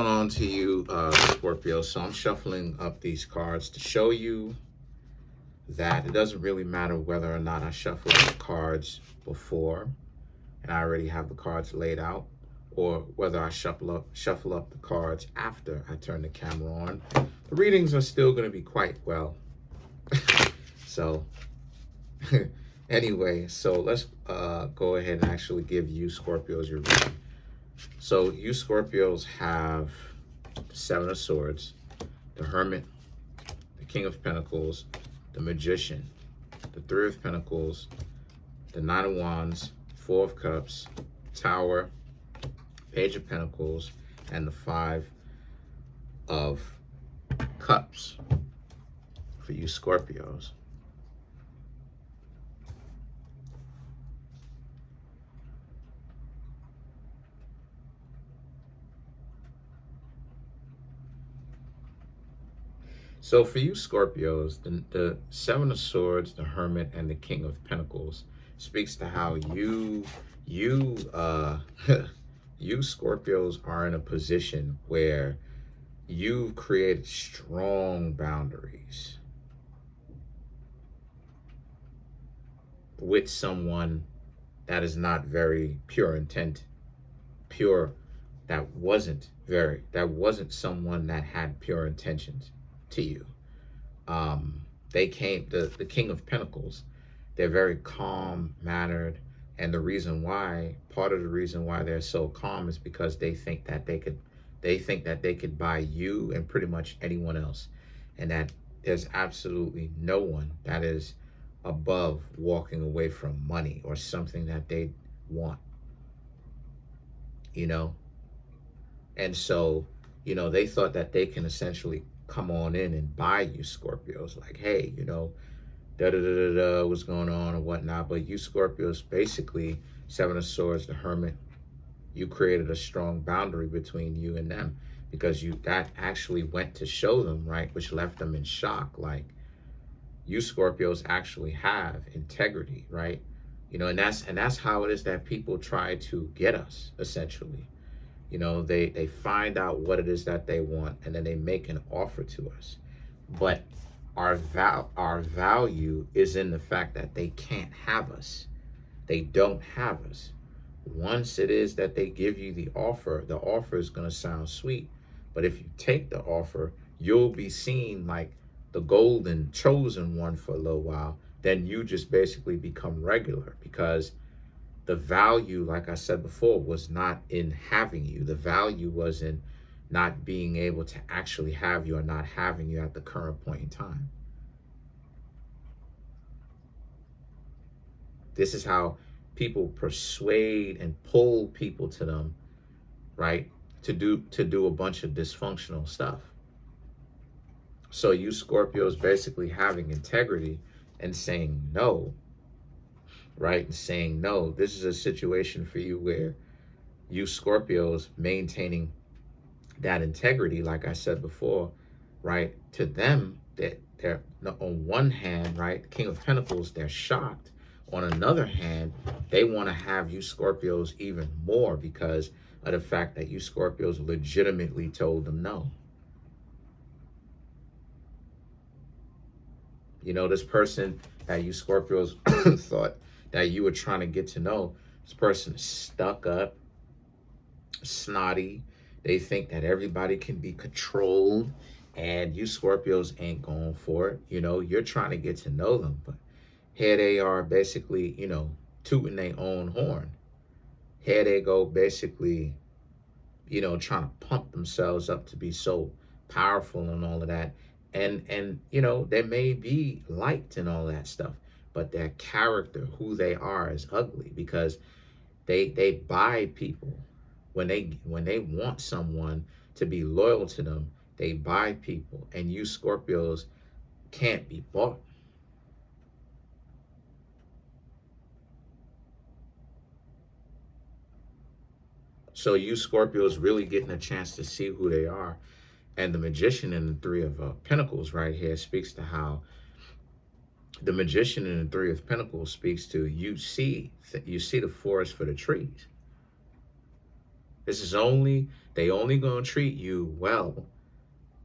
On to you, Scorpio. So I'm shuffling up these cards to show you that it doesn't really matter whether or not I shuffle the cards before and I already have the cards laid out, or whether I shuffle up the cards after I turn the camera on. The readings are still going to be quite well. So anyway, so let's go ahead and actually give you Scorpios your reading. So you Scorpios have the Seven of Swords, the Hermit, the King of Pentacles, the Magician, the Three of Pentacles, the Nine of Wands, Four of Cups, Tower, Page of Pentacles, and the Five of Cups for you Scorpios. So for you Scorpios, the Seven of Swords, the Hermit, and the King of Pentacles speaks to how you Scorpios are in a position where you've created strong boundaries with someone that is not very pure intent, that wasn't someone that had pure intentions to you. They came, the King of Pentacles, they're very calm mannered, and part of the reason why they're so calm is because they think that they could buy you and pretty much anyone else, and that there's absolutely no one that is above walking away from money or something that they want, and so they thought that they can essentially come on in and buy you Scorpios, like, hey, da da da da da, what's going on or whatnot. But you Scorpios, basically, Seven of Swords, the Hermit, you created a strong boundary between you and them, because that actually went to show them, right, which left them in shock. Like, you Scorpios actually have integrity, right? And that's how it is that people try to get us, essentially. They find out what it is that they want, and then they make an offer to us. But our value is in the fact that they can't have us. They don't have us. Once it is that they give you the offer is going to sound sweet. But if you take the offer, you'll be seen like the golden chosen one for a little while. Then you just basically become regular, because the value, like I said before, was not in having you. The value was in not being able to actually have you, or not having you at the current point in time. This is how people persuade and pull people to them, right? To do a bunch of dysfunctional stuff. So you Scorpios basically having integrity and saying no, right? And saying no. This is a situation for you where you Scorpios maintaining that integrity, like I said before, right? To them, that they're on one hand, right, King of Pentacles, they're shocked. On another hand, they want to have you Scorpios even more because of the fact that you Scorpios legitimately told them no. This person that you Scorpios thought that you were trying to get to know, this person is stuck up, snotty. They think that everybody can be controlled, and you Scorpios ain't going for it. You're trying to get to know them, but here they are basically, tooting their own horn. Here they go basically, trying to pump themselves up to be so powerful and all of that. And they may be liked and all that stuff, but their character, who they are, is ugly, because they buy people. When they want someone to be loyal to them, they buy people, and you Scorpios can't be bought. So you Scorpios really getting a chance to see who they are. And the Magician in the Three of Pentacles right here speaks to how the Magician in the Three of Pentacles speaks to you see the forest for the trees. They only gonna treat you well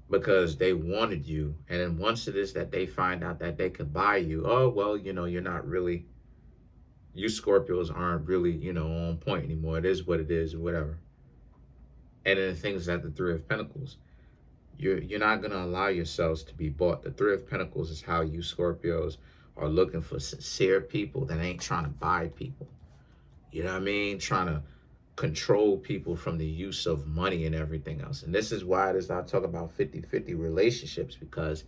because they wanted you. And then once it is that they find out that they could buy you, oh well, you're not really, you Scorpios aren't really, on point anymore. It is what it is, or whatever. And then the things that the Three of Pentacles, you're not gonna allow yourselves to be bought. The Three of Pentacles is how you Scorpios are looking for sincere people that ain't trying to buy people. You know what I mean? Trying to control people from the use of money and everything else. And this is why it is I talk about 50-50 relationships, because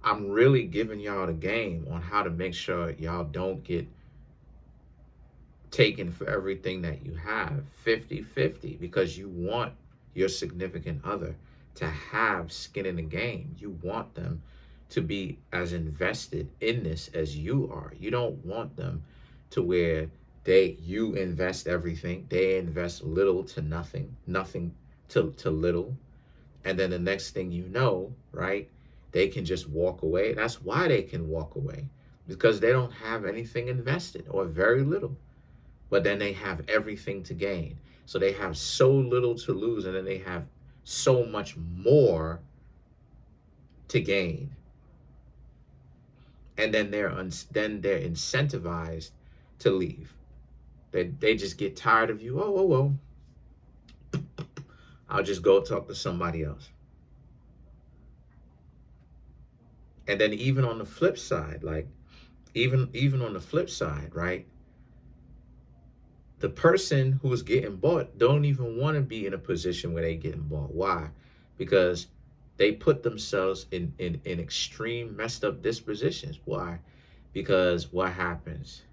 I'm really giving y'all the game on how to make sure y'all don't get taken for everything that you have. 50-50, because you want your significant other to have skin in the game. You want them to be as invested in this as you are. You don't want them to where you invest everything, they invest little to nothing, nothing to little, and then the next thing you know, right, they can just walk away. That's why they can walk away, because they don't have anything invested, or very little, but then they have everything to gain. So they have so little to lose, and then they have so much more to gain, and then they're incentivized to leave. They just get tired of you. Oh, well, I'll just go talk to somebody else. And then even on the flip side, like even on the flip side, right? The person who's getting bought don't even want to be in a position where they getting bought. Why? Because they put themselves in extreme messed up dispositions. Why? Because what happens?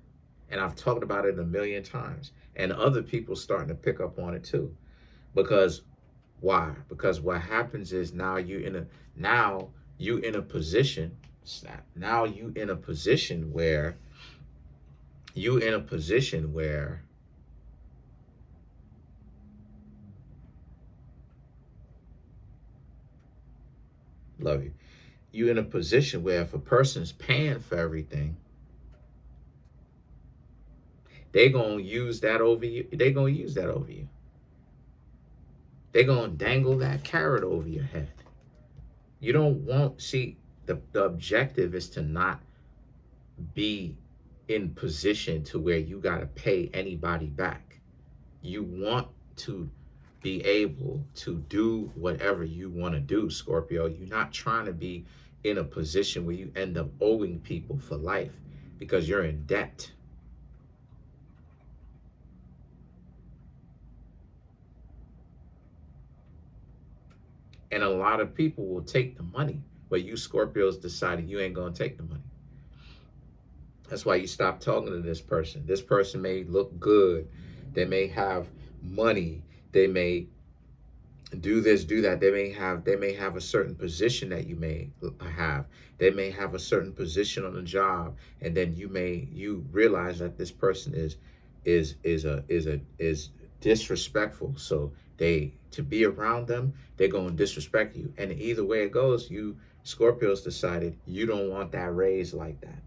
And I've talked about it a million times, and other people starting to pick up on it too. Because why? Because what happens is now you in a position. Now you in a position where love you. You in a position where if a person's paying for everything, they gonna use that over you. They gonna use that over you. They gonna dangle that carrot over your head. You don't want, see, the objective is to not be in position to where you gotta pay anybody back. You want to be able to do whatever you want to do, Scorpio. You're not trying to be in a position where you end up owing people for life because you're in debt. And a lot of people will take the money, but you Scorpios decided you ain't going to take the money. That's why you stop talking to this person. This person may look good. They may have money. They may do this, do that. They may have a certain position that you may have. They may have a certain position on the job, and then you realize that this person is disrespectful. So to be around them, they're going to disrespect you. And either way it goes, you Scorpios decided you don't want that raise like that.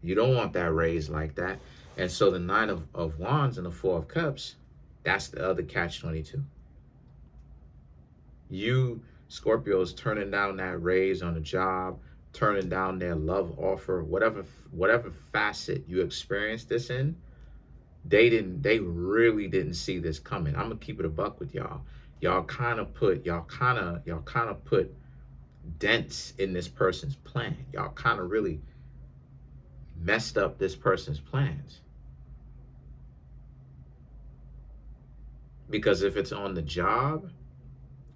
You don't want that raise like that. And so the Nine of Wands and the Four of Cups, that's the other catch-22. You Scorpios turning down that raise on the job, turning down their love offer, whatever facet you experienced this in, they really didn't see this coming. I'm gonna keep it a buck with y'all. Y'all kind of put dents in this person's plan. Y'all kind of really messed up this person's plans. Because if it's on the job,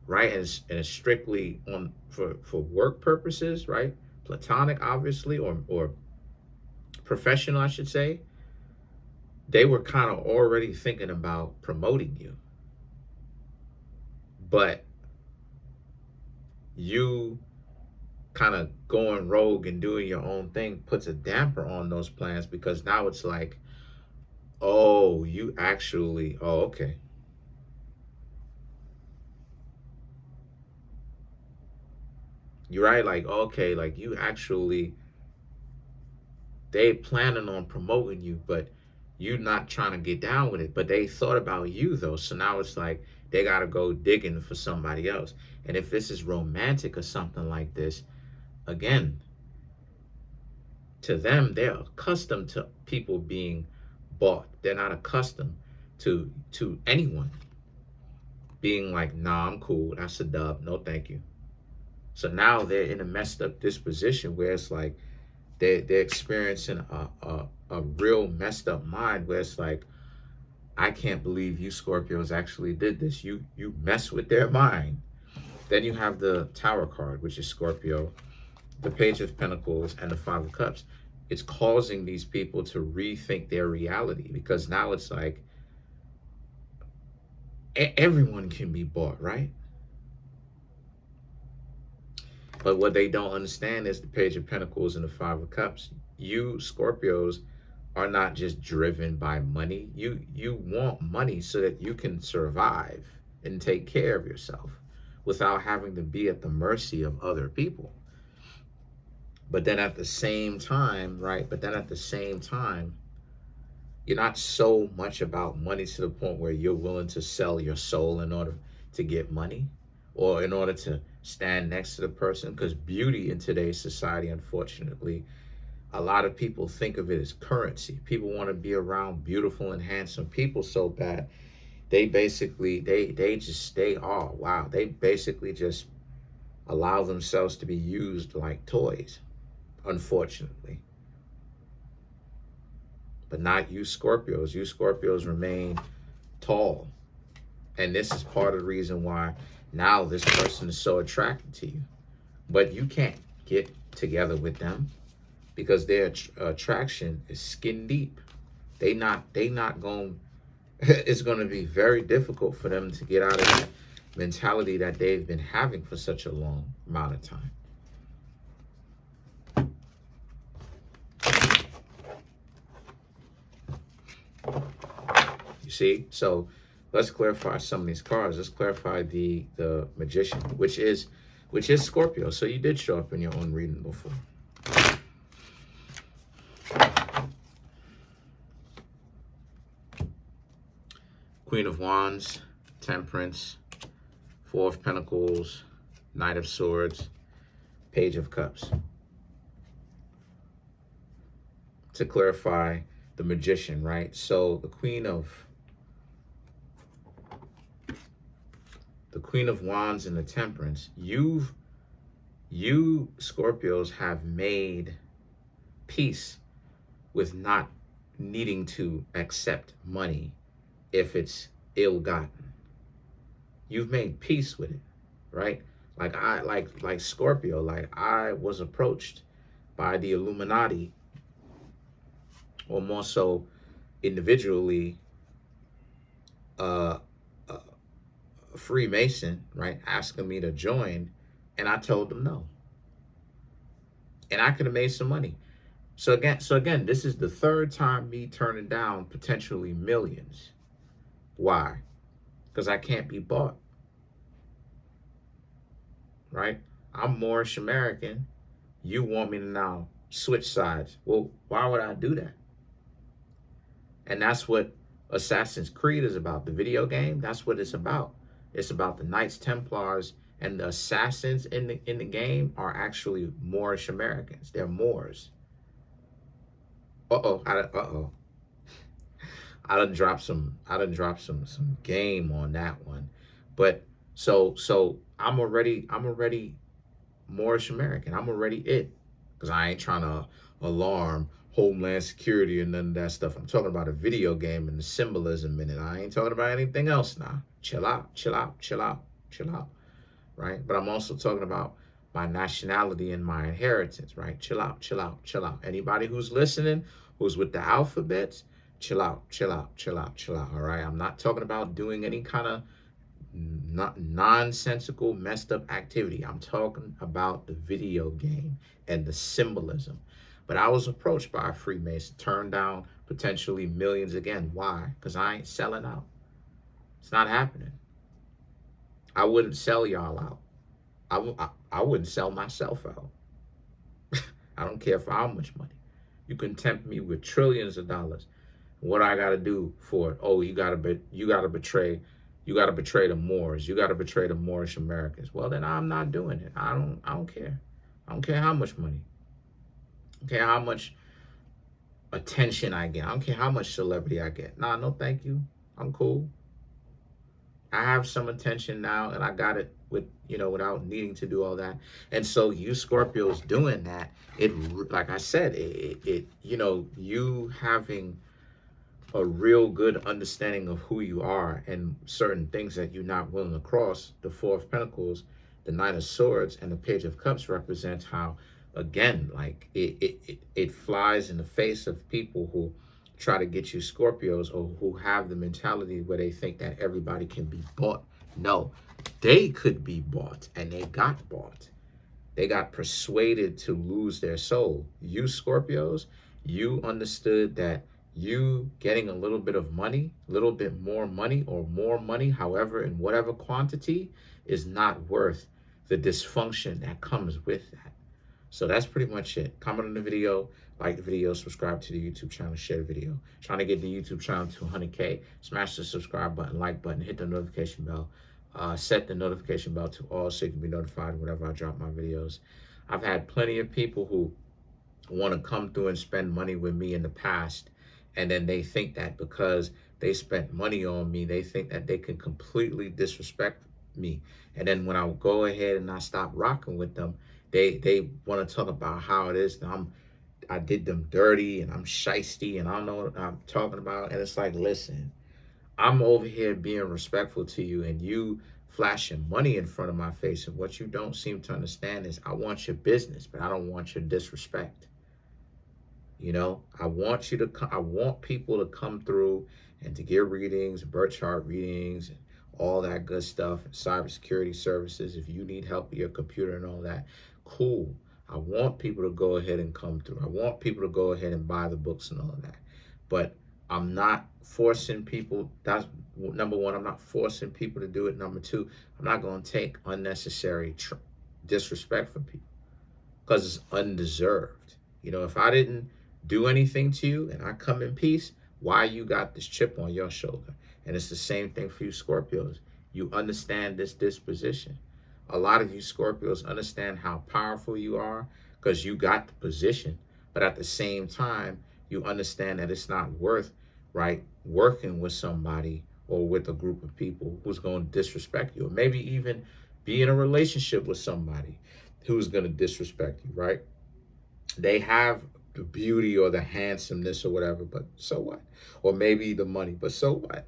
right, and it's strictly on for work purposes, right, platonic obviously, or professional, I should say, they were kind of already thinking about promoting you. But you kind of going rogue and doing your own thing puts a damper on those plans, because now it's like, oh, you actually, oh, okay. You're right, like, okay, like you actually, they planning on promoting you, but You not trying to get down with it, but they thought about you though. So now it's like they got to go digging for somebody else. And if this is romantic or something like this, again, to them, they're accustomed to people being bought. They're not accustomed to anyone being like, nah, I'm cool. That's a dub. No, thank you. So now they're in a messed up disposition where it's like they're experiencing a real messed up mind where it's like, I can't believe you Scorpios actually did this. You mess with their mind. Then you have the Tower card, which is Scorpio, the Page of Pentacles, and the Five of Cups. It's causing these people to rethink their reality, because now it's like everyone can be bought, right? But what they don't understand is the Page of Pentacles and the Five of Cups. You Scorpios are not just driven by money. You want money so that you can survive and take care of yourself without having to be at the mercy of other people. But then at the same time, right? But then at the same time, you're not so much about money to the point where you're willing to sell your soul in order to get money, or in order to stand next to the person. Because beauty in today's society, unfortunately, a lot of people think of it as currency. People want to be around beautiful and handsome people so bad. They basically, they basically just allow themselves to be used like toys, unfortunately. But not you Scorpios. You Scorpios remain tall. And this is part of the reason why now this person is so attracted to you. But you can't get together with them because their attraction is skin deep. They not going, it's going to be very difficult for them to get out of that mentality that they've been having for such a long amount of time. You see? So let's clarify some of these cards. Let's clarify the Magician, which is Scorpio. So you did show up in your own reading before. Queen of Wands, Temperance, Four of Pentacles, Knight of Swords, Page of Cups. To clarify the Magician, right? So the Queen of Wands and the Temperance, you Scorpios have made peace with not needing to accept money if it's ill-gotten. You've made peace with it, right? Like Scorpio, like I was approached by the Illuminati, or more so individually, a Freemason, right, asking me to join, and I told them no. And I could have made some money. So again, this is the third time me turning down potentially millions. Why? Because I can't be bought. Right? I'm Moorish American. You want me to now switch sides. Well, why would I do that? And that's what Assassin's Creed is about. The video game, that's what it's about. It's about the Knights Templars, and the assassins in the game are actually Moorish Americans. They're Moors. I done dropped some game on that one. But so I'm already Moorish American. I'm already it. Because I ain't trying to alarm Homeland Security and none of that stuff. I'm talking about a video game and the symbolism in it. I ain't talking about anything else now. Chill out, chill out, chill out, chill out. Right? But I'm also talking about my nationality and my inheritance, right? Chill out, chill out, chill out. Anybody who's listening, who's with the alphabets, chill out, chill out, chill out, chill out, all right? I'm not talking about doing any kind of nonsensical, messed up activity. I'm talking about the video game and the symbolism. But I was approached by a Freemason, turned down potentially millions again. Why? Because I ain't selling out. It's not happening. I wouldn't sell y'all out. I wouldn't sell myself out. I don't care for how much money. You can tempt me with trillions of dollars. What I got to do for it? Oh, you got to betray the Moors. You got to betray the Moorish Americans. Well, then I'm not doing it. I don't care. I don't care how much money. I don't care how much attention I get. I don't care how much celebrity I get. Nah, no thank you. I'm cool. I have some attention now and I got it with, without needing to do all that. And so you Scorpios doing that, it, like I said, you having a real good understanding of who you are and certain things that you're not willing to cross. The Four of Pentacles, the Knight of Swords, and the Page of Cups represents how, again, like it flies in the face of people who try to get you Scorpios, or who have the mentality where they think that everybody can be bought. No, they could be bought, and they got bought. They got persuaded to lose their soul. You Scorpios, you understood that you getting a little bit of money, a little bit more money, or more money, however, in whatever quantity, is not worth the dysfunction that comes with that. So that's pretty much it. Comment on the video, like the video, subscribe to the YouTube channel, share the video. Trying to get the YouTube channel to 100K. Smash the subscribe button, like button, hit the notification bell. Set the notification bell to all so you can be notified whenever I drop my videos. I've had plenty of people who want to come through and spend money with me in the past, and then they think that because they spent money on me, they think that they can completely disrespect me. And then when I go ahead and I stop rocking with them, they want to talk about how it is that I did them dirty and I'm shiesty and I don't know what I'm talking about. And it's like, listen, I'm over here being respectful to you, and you flashing money in front of my face. And what you don't seem to understand is I want your business, but I don't want your disrespect. I want people to come through and to get readings, birth chart readings, and all that good stuff, and cybersecurity services. If you need help with your computer and all that, cool. I want people to go ahead and come through. I want people to go ahead and buy the books and all of that. But I'm not forcing people. That's number one. I'm not forcing people to do it. Number two, I'm not going to take unnecessary disrespect from people because it's undeserved. If I didn't do anything to you and I come in peace, why you got this chip on your shoulder? And it's the same thing for you Scorpios. You understand this disposition. A lot of you Scorpios understand how powerful you are because you got the position. But at the same time, you understand that it's not worth, right, working with somebody or with a group of people who's going to disrespect you. Or maybe even be in a relationship with somebody who's going to disrespect you, right? They have the beauty or the handsomeness or whatever, but so what? Or maybe the money, but so what?